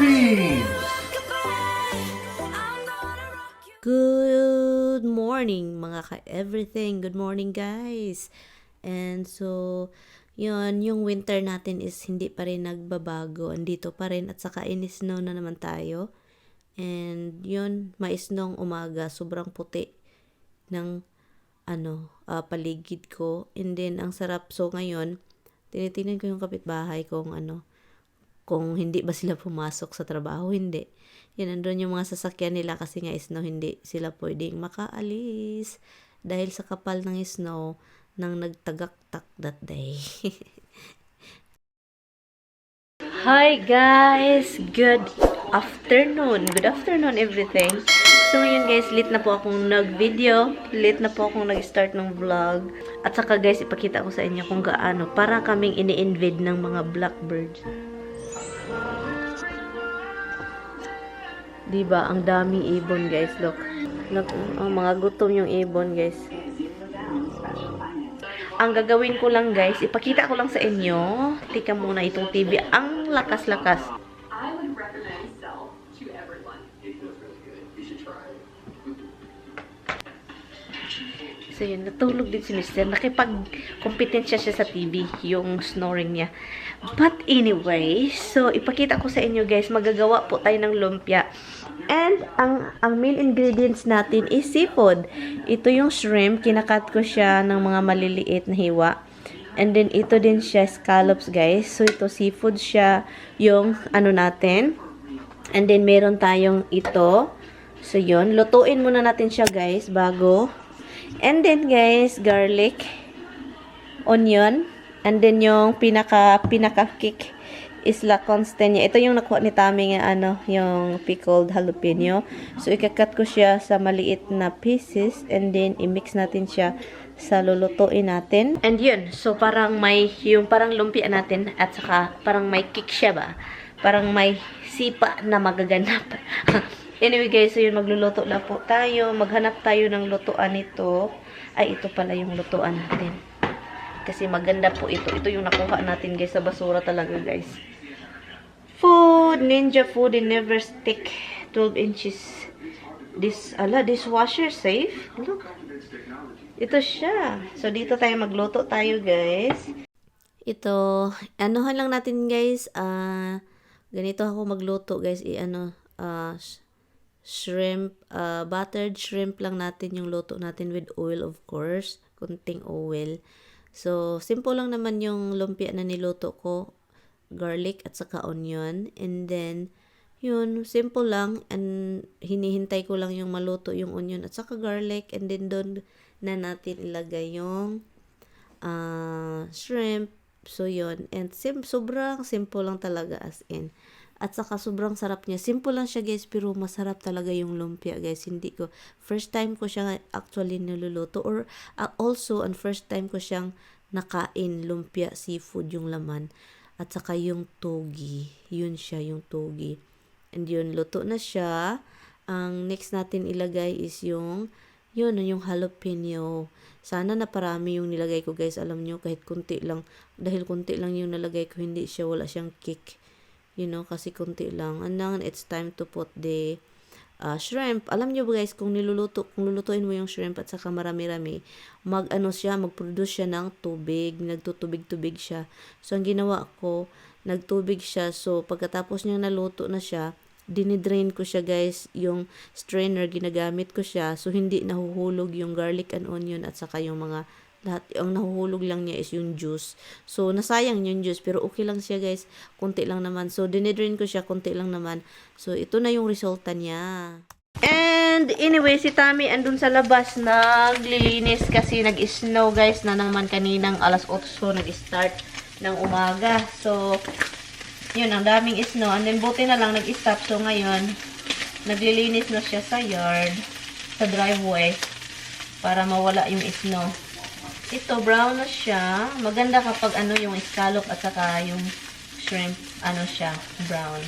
Philippines! Good morning mga ka-everything. Good morning guys. And so, yun, yung winter natin is hindi pa rin nagbabago. Andito pa rin at saka in-snow na naman tayo. And yun, mais-snow umaga. Sobrang puti ng paligid ko. And then, ang sarap. So, ngayon, tinitingnan ko yung kapitbahay kung hindi ba sila pumasok sa trabaho, hindi. Yan, nandun yung mga sasakyan nila kasi nga snow, hindi sila pwedeng makaalis dahil sa kapal ng snow nang nagtagaktak that day. Hi guys! Good afternoon! Good afternoon everything! So ngayon guys, late na po akong nag-video, late na po akong nag-start ng vlog. At saka guys, ipakita ko sa inyo kung gaano para kaming ini-invade ng mga blackbirds. Diba? Ang daming ibon, guys. Look. Look, mga gutom yung ibon, guys. Ang gagawin ko lang, guys, ipakita ko lang sa inyo. Tika muna itong TV. Ang lakas-lakas. So, yun. Natulog din si Mr. Nakipag-kompetensya siya sa TV. Yung snoring niya. But anyway, so ipakita ko sa inyo guys, magagawa po tayo ng lumpia. And ang main ingredients natin is seafood. Ito yung shrimp, kinakat ko siya ng mga maliliit na hiwa. And then ito din siya scallops guys. So ito seafood siya yung natin. And then meron tayong ito. So yun, lutuin muna natin siya guys bago. And then guys, garlic, onion, and then yung pinaka-kick is la constant niya. Ito yung nakuha ni Tami nga yung pickled jalapeno. So ikakat ko siya sa maliit na pieces and then i-mix natin siya sa lulutuin natin. And yun, so parang parang lumpia natin at saka parang may kick siya ba? Parang may sipa na magaganap. Anyway guys, so yun, magluluto na po tayo. Maghanap tayo ng lutuan nito. Ay, ito pala yung lutuan natin. Kasi maganda po ito. Ito yung nakuha natin guys sa basura talaga guys. Food, Ninja Food and Never Stick. 12 inches. Dishwasher safe. Look. Ito siya. So, dito tayo magluto tayo guys. Ito, anuhan lang natin guys. Ganito ako magluto guys. Shrimp, buttered shrimp lang natin yung luto natin with oil of course. Kunting oil. So, simple lang naman yung lumpia na niluto ko. Garlic at saka onion. And then, yun, simple lang. And hinihintay ko lang yung maluto yung onion at saka garlic. And then, doon na natin ilagay yung shrimp. So, yun. And sobrang simple lang talaga as in. At saka sobrang sarap niya. Simple lang siya guys, pero masarap talaga yung lumpia guys. First time ko siya actually niluluto. Or also, first time ko siyang nakain lumpia seafood yung laman. At saka yung togi. Yun siya, yung togi. And yun, luto na siya. Ang next natin ilagay is yung jalapeno. Sana naparami yung nilagay ko guys. Alam nyo, kahit kunti lang. Dahil kunti lang yung nalagay ko, wala siyang kick. Kasi kunti lang. And now, it's time to put the shrimp. Alam nyo ba guys, kung lulutuin mo yung shrimp at saka marami-rami, mag-produce siya ng tubig. Nagtutubig-tubig siya. So, ang ginawa ko, nagtubig siya. So, pagkatapos niya naluto na siya, dinidrain ko siya guys. Yung strainer, ginagamit ko siya. So, hindi nahuhulog yung garlic and onion at saka yung mga lahat. Ang nahuhulog lang niya is yung juice. So, nasayang yung juice. Pero okay lang siya guys. Kunti lang naman. So, dinidrain ko siya. Kunti lang naman. So, ito na yung resulta niya. And, anyway, si Tami andun sa labas naglilinis kasi nag-snow guys na naman kaninang alas 8 nag-start ng umaga. So, yun, ang daming snow. And then, buti na lang nag-stop. So, ngayon, naglilinis na siya sa yard, sa driveway, para mawala yung snow. Ito, brown na siya. Maganda kapag yung scallop at saka yung shrimp, siya, brown.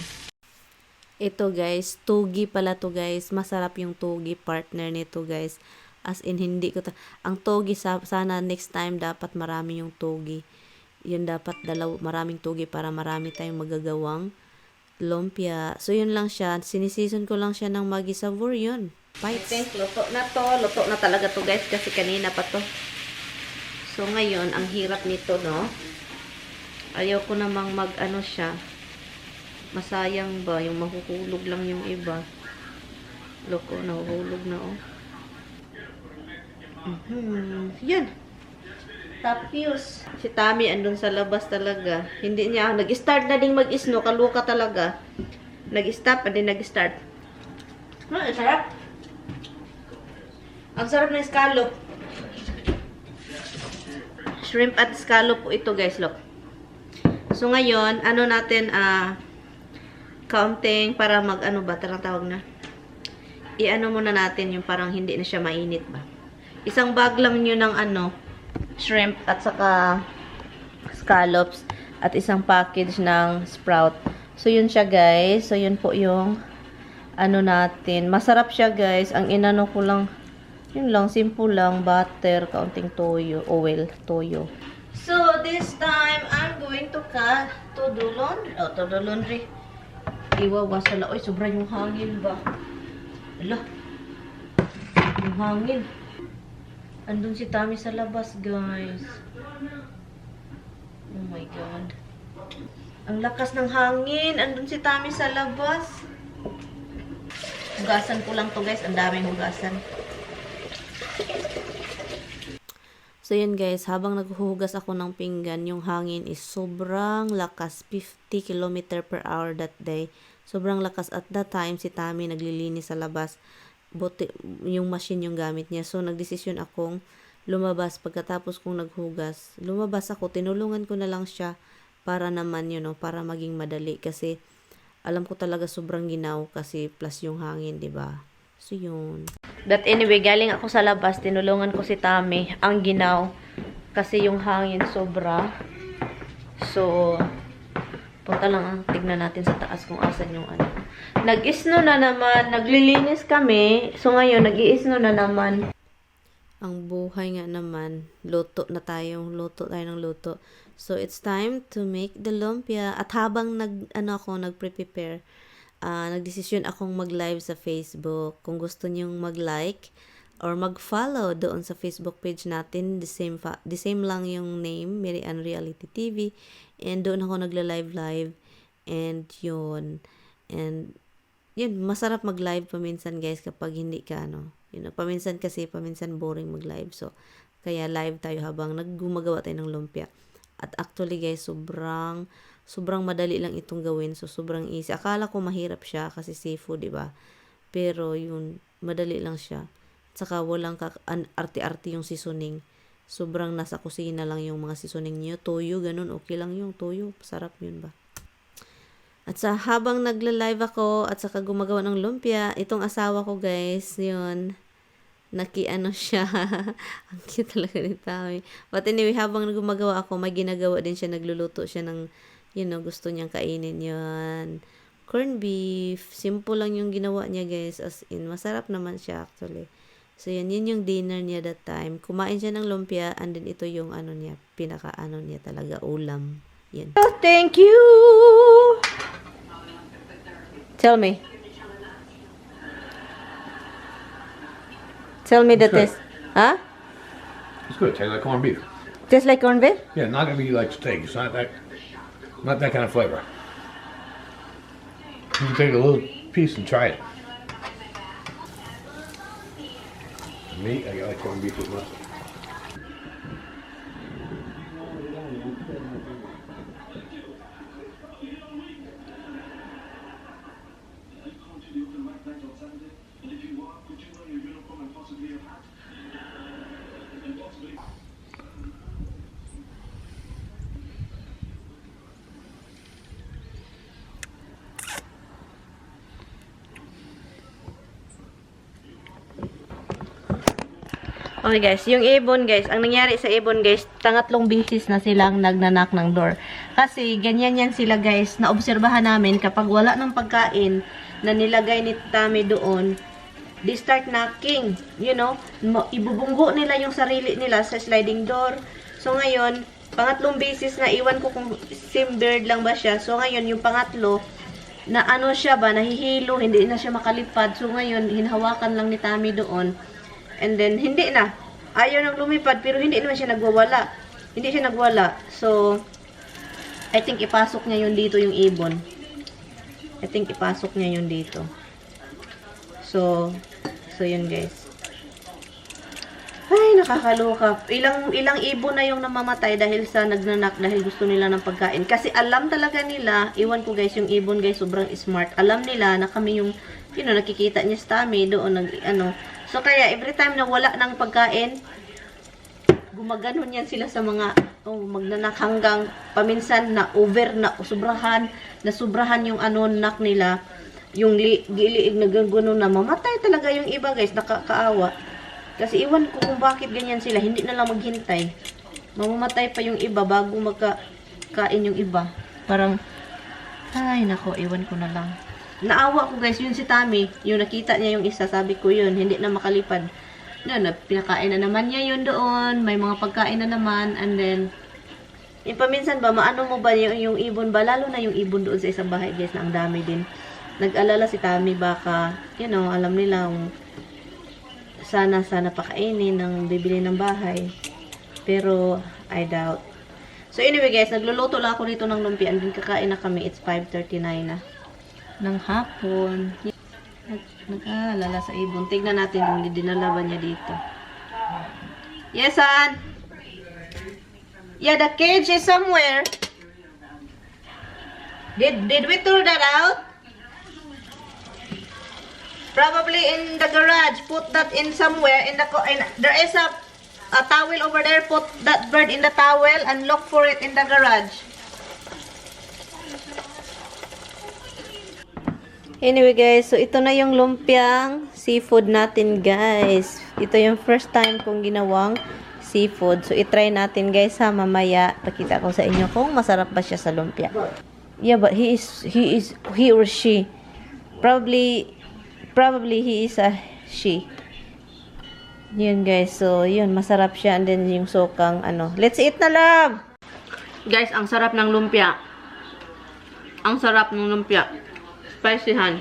Ito guys, togi pala to guys. Masarap yung togi, partner nito guys. As in, hindi ko ang togi, sana next time dapat marami yung togi. Yun dapat maraming togi para marami tayong magagawang lumpia. So, yun lang siya. Sinisison ko lang siya ng Maggi Savour. Yun. I think luto na to. Luto na talaga to guys kasi kanina pa to. So, ngayon, ang hirap nito, no? Ayaw ko namang mag-ano siya. Masayang ba? Yung mahuhulog lang yung iba. Loko, nahuhulog na, oh. Yan. Tapos, si Tami andun sa labas talaga. Hindi niya, nag-start na ding mag-isno. Kaluka talaga. Nag-stop, and then nag-start. Sarap. Ang sarap ng scallop. Shrimp at scallop po ito, guys. Look. So, ngayon, ano natin, counting para mag-ano ba? Tarang tawag na. I-ano muna natin yung parang hindi na siya mainit ba. Isang bag lang nyo ng shrimp at saka scallops at isang package ng sprout. So, yun siya, guys. So, yun po yung natin. Masarap siya, guys. Ang inano ko lang, yun lang, simple lang, butter, kaunting toyo, oil, toyo. So, this time, I'm going to cut todo laundry. Iwawasala. Oy, sobra yung hangin ba? Ala. Yung hangin. Andun si Tami sa labas, guys. Oh my God. Ang lakas ng hangin. Andun si Tami sa labas. Hugasan ko lang to, guys. Ang daming hugasan. So, yun guys, habang naghuhugas ako ng pinggan, yung hangin is sobrang lakas, 50 km/h that day. Sobrang lakas at that time, si Tami naglilinis sa labas. Buti, yung machine yung gamit niya. So, nagdesisyon akong lumabas. Pagkatapos kong naghugas, lumabas ako, tinulungan ko na lang siya para naman, para maging madali. Kasi, alam ko talaga sobrang ginaw kasi plus yung hangin, 'di ba? So, yun. But anyway, galing ako sa labas, tinulungan ko si Tami. Ang ginaw. Kasi yung hangin sobra. So, punta lang, tignan natin sa taas kung asan yung Nag-isno na naman. Naglilinis kami. So, ngayon, nag-iisno na naman. Ang buhay nga naman. Luto tayo ng luto. So, it's time to make the lumpia. At habang nagprepare, nagdesisyon akong mag-live sa Facebook. Kung gusto niyong mag-like or mag-follow doon sa Facebook page natin, the same lang yung name, Mirian Reality TV. And doon ako nagla-live. And yun. And yun, masarap mag-live paminsan, guys, kapag hindi ka, paminsan boring mag-live. So, kaya live tayo habang gumagawa tayo ng lumpia. At actually, guys, sobrang madali lang itong gawin. So, sobrang easy. Akala ko mahirap siya kasi seafood, diba? Pero, yun, madali lang siya. At saka, walang arte-arte yung seasoning. Sobrang nasa kusina lang yung mga seasoning niyo. Toyo, ganun. Okay lang yung toyo. Sarap yun ba? At sa habang nagla-live ako at saka gumagawa ng lumpia, itong asawa ko, guys, yun, siya. Ang cute talaga ni Tami. But anyway, habang gumagawa ako, may ginagawa din siya, nagluluto siya ng, gusto niyang kainin yun. Corned beef. Simple lang yung ginawa niya, guys. As in, masarap naman siya actually. So, yun yung dinner niya that time. Kumain siya ng lumpia and then ito yung niya, niya talaga, ulam. Yan. Oh, thank you! Tell me. Tell me the taste. Huh? It's good. It tastes like corned beef. Tastes like corned beef? Yeah, not gonna be like steak. It's not that kind of flavor. You can take a little piece and try it. Me, I like corned beef as well. Okay guys, yung ibon guys, ang nangyari sa ibon guys, tangatlong beses na silang nagnanak ng door. Kasi ganyan yan sila guys, naobserbahan namin kapag wala ng pagkain na nilagay ni Tami doon, they start knocking, ibubunggo nila yung sarili nila sa sliding door. So ngayon, pangatlong beses na, iwan ko kung same bird lang ba siya. So ngayon, yung pangatlo, na ano siya ba, nahihilo, hindi na siya makalipad. So ngayon, hinahawakan lang ni Tami doon. And then, hindi na. Ayaw nang lumipad, pero hindi naman siya nagwawala. Hindi siya nagwala. So, I think ipasok niya yun dito yung ibon. I think ipasok niya yun dito. So yun guys. Ay, nakakaloka. Ilang ibon na yung namamatay dahil sa nagnanak, dahil gusto nila ng pagkain. Kasi alam talaga nila, iwan ko guys, yung ibon guys, sobrang smart. Alam nila na kami yung, nakikita niya sa Tami doon, So, kaya, every time na wala ng pagkain, gumaganon yan sila sa mga, magnanak hanggang paminsan na sobrahan yung nak nila. Yung giliig na gano'n na mamatay talaga yung iba guys, nakakaawa. Kasi iwan ko kung bakit ganyan sila, hindi na lang maghintay. Mamamatay pa yung iba bago magkain yung iba. Parang, ay nako, iwan ko na lang. Naawa ko guys, yun si Tami, yung nakita niya yung isa, sabi ko yun, hindi na makalipad. Pinakain na naman niya yun doon, may mga pagkain na naman, and then, yung paminsan ba, maano mo ba yung ibon ba, lalo na yung ibon doon sa isang bahay guys, na ang dami din. Nag-alala si Tami baka, alam nila sana pakainin ng bibili ng bahay. Pero, I doubt. So, anyway guys, nagluluto lang ako dito ng lumpia and then kakain na kami. It's 5:39 na ng hapon. Nag-alala sa ibon. Tignan natin kung dinala ba niya dito. Yes, son? Yeah, the cage is somewhere. Did we throw that out? Probably in the garage. Put that in somewhere. There is a towel over there. Put that bird in the towel and look for it in the garage. Anyway guys, so ito na yung lumpiang seafood natin guys. Ito yung first time kong ginawang seafood. So itry natin guys ha, mamaya. Pakita ko sa inyo kung masarap ba siya sa lumpia. Yeah, but he or she. Probably he is a she. Yun guys. So yun, masarap siya. And then yung sokang Let's eat na love! Guys, ang sarap ng lumpia. Ang sarap ng lumpia. Spicyhan.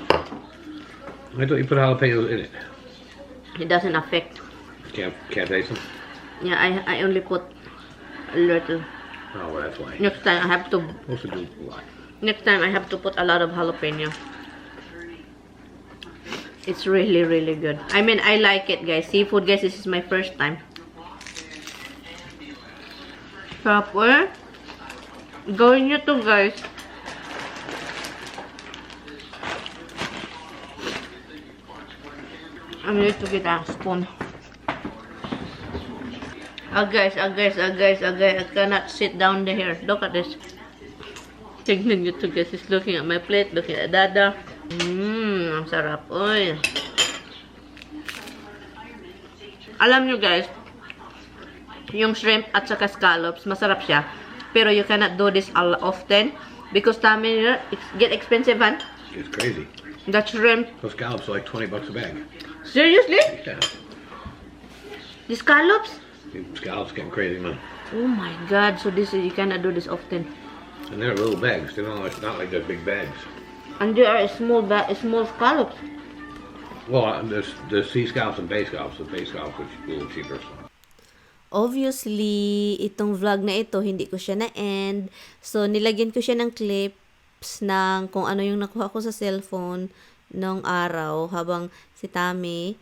I thought you put jalapenos in it. It doesn't affect. Can't taste them? Yeah, I only put a little. Oh, well, that's why. Next time I have to. Supposed to do a lot. Next time I have to put a lot of jalapeno. It's really, really good. I mean, I like it, guys. Seafood, guys, this is my first time. Sarap eh. Gawin nyo to, guys. I need to get a spoon. Guys, I cannot sit down here. Look at this. Tignan nyo to, guys. He's looking at my plate, looking at Dada. Ang sarap. Uy. Alam nyo, guys, yung shrimp at saka scallops, masarap siya. Pero you cannot do this often because Tami, it's get expensive, man. It's crazy. The shrimp. Those scallops are like $20 a bag. Seriously? Yeah. The scallops? The scallops getting crazy, man. Oh my god. So you cannot do this often. And they're little bags. They're not like they're big bags. And there are small scallops. Well, there's sea scallops and bay scallops. The bay scallops are a little cheaper. Obviously, itong vlog na ito, hindi ko siya na-end. So, nilagyan ko siya ng clips ng kung ano yung nakuha ko sa cellphone nung araw habang si Tami,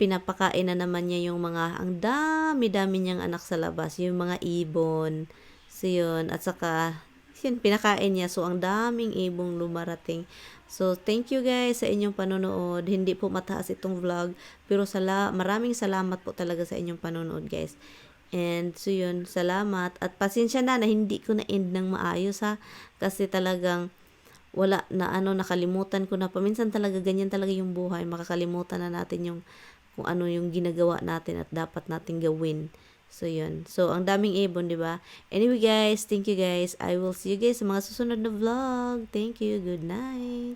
pinapakain na naman niya yung ang dami-dami niyang anak sa labas, yung mga ibon. So, yun. At saka, yun, pinakain niya. So, ang daming ibong lumarating. So, thank you guys sa inyong panonood. Hindi po mataas itong vlog. Pero maraming salamat po talaga sa inyong panonood guys. And so yun, salamat. At pasensya na hindi ko na-end ng maayos ha. Kasi talagang wala na nakalimutan ko na. Paminsan talaga ganyan talaga yung buhay. Makakalimutan na natin yung kung ano yung ginagawa natin at dapat natin gawin. So, yun. So, ang daming ibon, di ba? Anyway, guys, thank you, guys. I will see you guys sa mga susunod na vlog. Thank you. Good night.